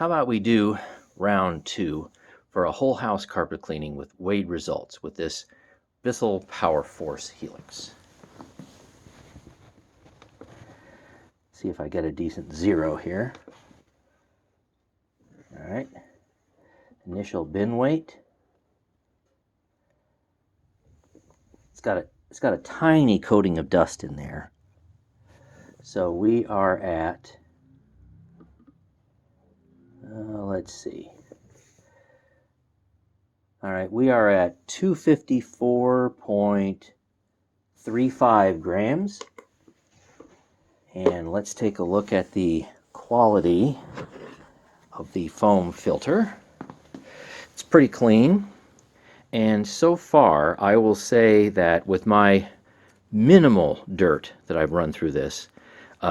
How about we do round 2 for a whole house carpet cleaning with weighed results with this Bissell Powerforce Helix. See if I get a decent 0 here. All right. Initial bin weight. It's got a tiny coating of dust in there. So we are at, let's see. All right, we are at 254.35 grams. And let's take a look at the quality of the foam filter. It's pretty clean. And so far, I will say that with my minimal dirt that I've run through this,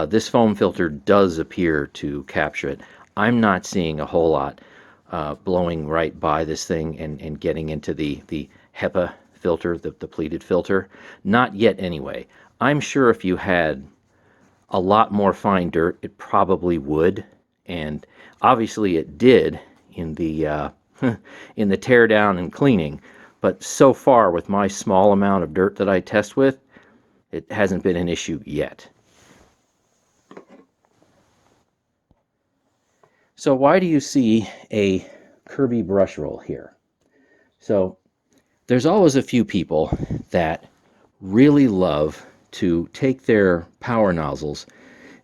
this foam filter does appear to capture it. I'm not seeing a whole lot blowing right by this thing and getting into the HEPA filter, the pleated filter. Not yet anyway. I'm sure if you had a lot more fine dirt, it probably would. And obviously it did in the in the tear down and cleaning. But so far, with my small amount of dirt that I test with, it hasn't been an issue yet. So why do you see a Kirby brush roll here? So there's always a few people that really love to take their power nozzles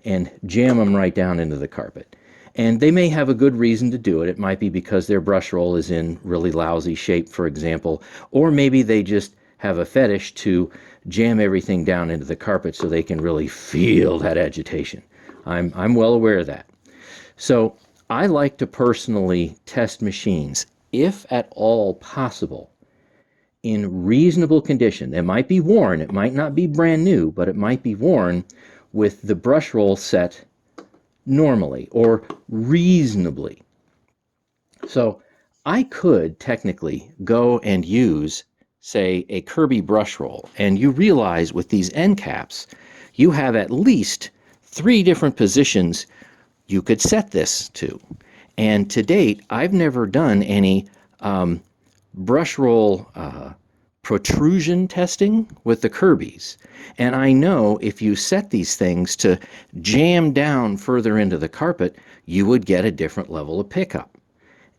and jam them right down into the carpet. And they may have a good reason to do it. It might be because their brush roll is in really lousy shape, for example, or maybe they just have a fetish to jam everything down into the carpet so they can really feel that agitation. I'm well aware of that. So I like to personally test machines, if at all possible, in reasonable condition. It might be worn, it might not be brand new, but it might be worn with the brush roll set normally or reasonably. So I could technically go and use, say, a Kirby brush roll, and you realize with these end caps, you have at least 3 different positions you could set this to. And to date, I've never done any brush roll protrusion testing with the Kirbys. And I know if you set these things to jam down further into the carpet, you would get a different level of pickup.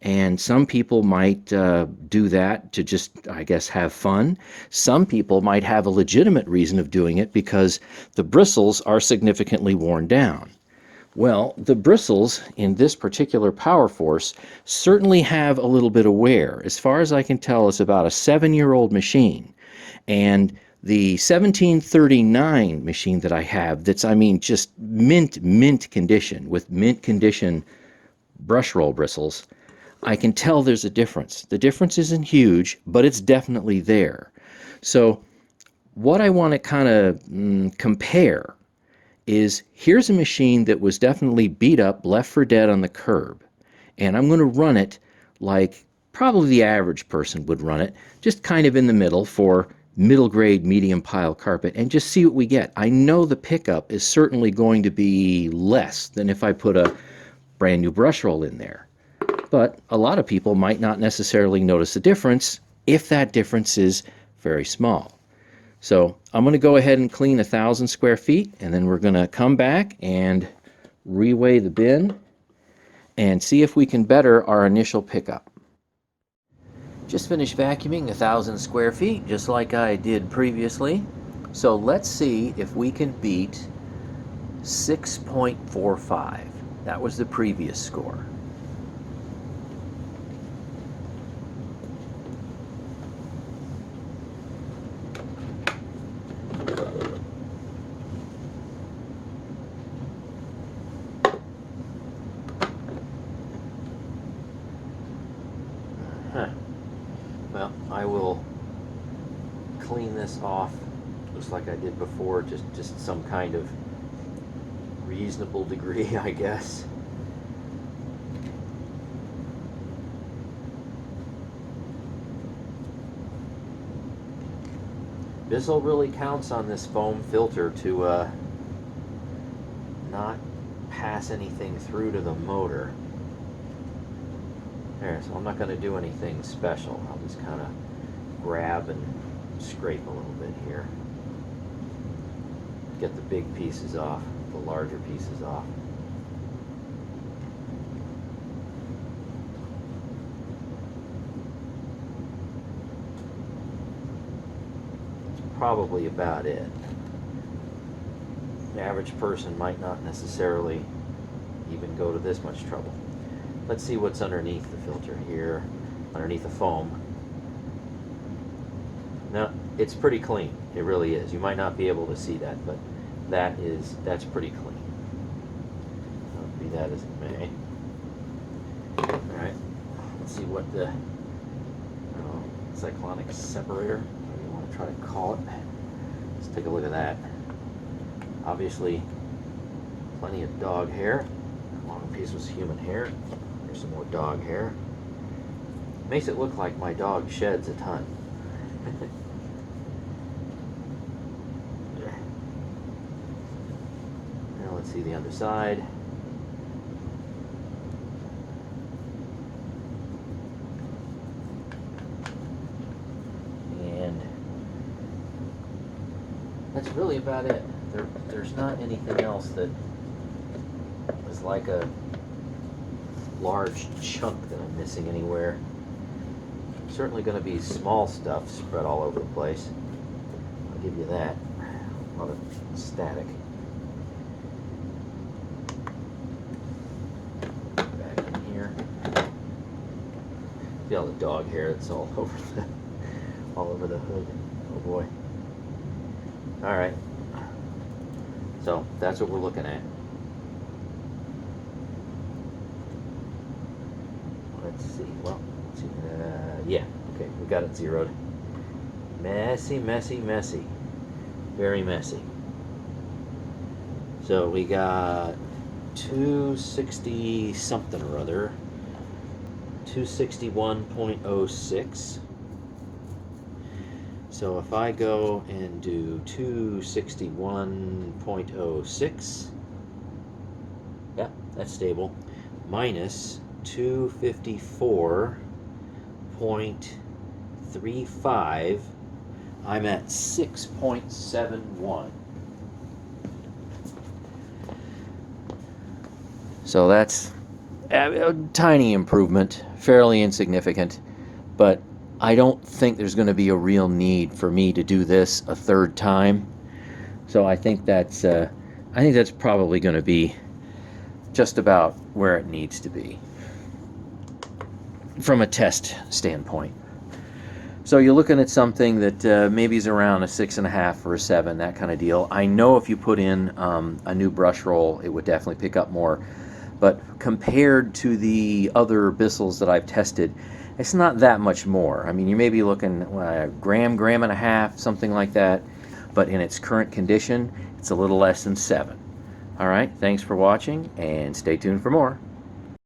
And some people might do that to just, I guess, have fun. Some people might have a legitimate reason of doing it because the bristles are significantly worn down. Well, the bristles in this particular Powerforce certainly have a little bit of wear. As far as I can tell, it's about a 7-year-old machine. And the 1739 machine that I have, that's, I mean, just mint condition, with mint condition brush roll bristles, I can tell there's a difference. The difference isn't huge, but it's definitely there. So what I want to kind of compare is, here's a machine that was definitely beat up, left for dead on the curb. And I'm going to run it like probably the average person would run it, just kind of in the middle for middle grade medium pile carpet, and just see what we get. I know the pickup is certainly going to be less than if I put a brand new brush roll in there. But a lot of people might not necessarily notice the difference if that difference is very small. So I'm going to go ahead and clean 1,000 square feet, and then we're going to come back and reweigh the bin and see if we can better our initial pickup. Just finished vacuuming 1,000 square feet, just like I did previously. So let's see if we can beat 6.45. That was the previous score. Well, I will clean this off just like I did before, just some kind of reasonable degree, I guess. Bissell really counts on this foam filter to not pass anything through to the motor. There, so I'm not going to do anything special. I'll just kind of grab and scrape a little bit here. Get the big pieces off, the larger pieces off. That's probably about it. The average person might not necessarily even go to this much trouble. Let's see what's underneath the filter here, underneath the foam. Now, it's pretty clean. It really is. You might not be able to see that, but that's pretty clean. Be that as it may. Alright, let's see what the cyclonic separator, whatever you want to try to call it. Let's take a look at that. Obviously, plenty of dog hair. Long piece was human hair. There's some more dog hair. Makes it look like my dog sheds a ton. Now let's see the other side. And that's really about it. There's not anything else that is like a large chunk that I'm missing anywhere. Certainly going to be small stuff spread all over the place. I'll give you that. A lot of static. Back in here. See all the dog hair that's all over the hood. Oh boy. All right. So that's what we're looking at. Let's see. Well, let's see. Yeah. Okay, we got it zeroed. Messy, messy, messy. Very messy. So we got 260 something or other. 261.06. So if I go and do 261.06, yeah, that's stable, minus 254.35, I'm at 6.71. So that's a tiny improvement, fairly insignificant, but I don't think there's going to be a real need for me to do this a third time. So I think that's probably going to be just about where it needs to be from a test standpoint. So you're looking at something that maybe is around a 6.5 or a 7, that kind of deal. I know if you put in a new brush roll, it would definitely pick up more. But compared to the other Bissells that I've tested, it's not that much more. I mean, you may be looking a gram and a half, something like that. But in its current condition, it's a little less than 7. All right, thanks for watching, and stay tuned for more.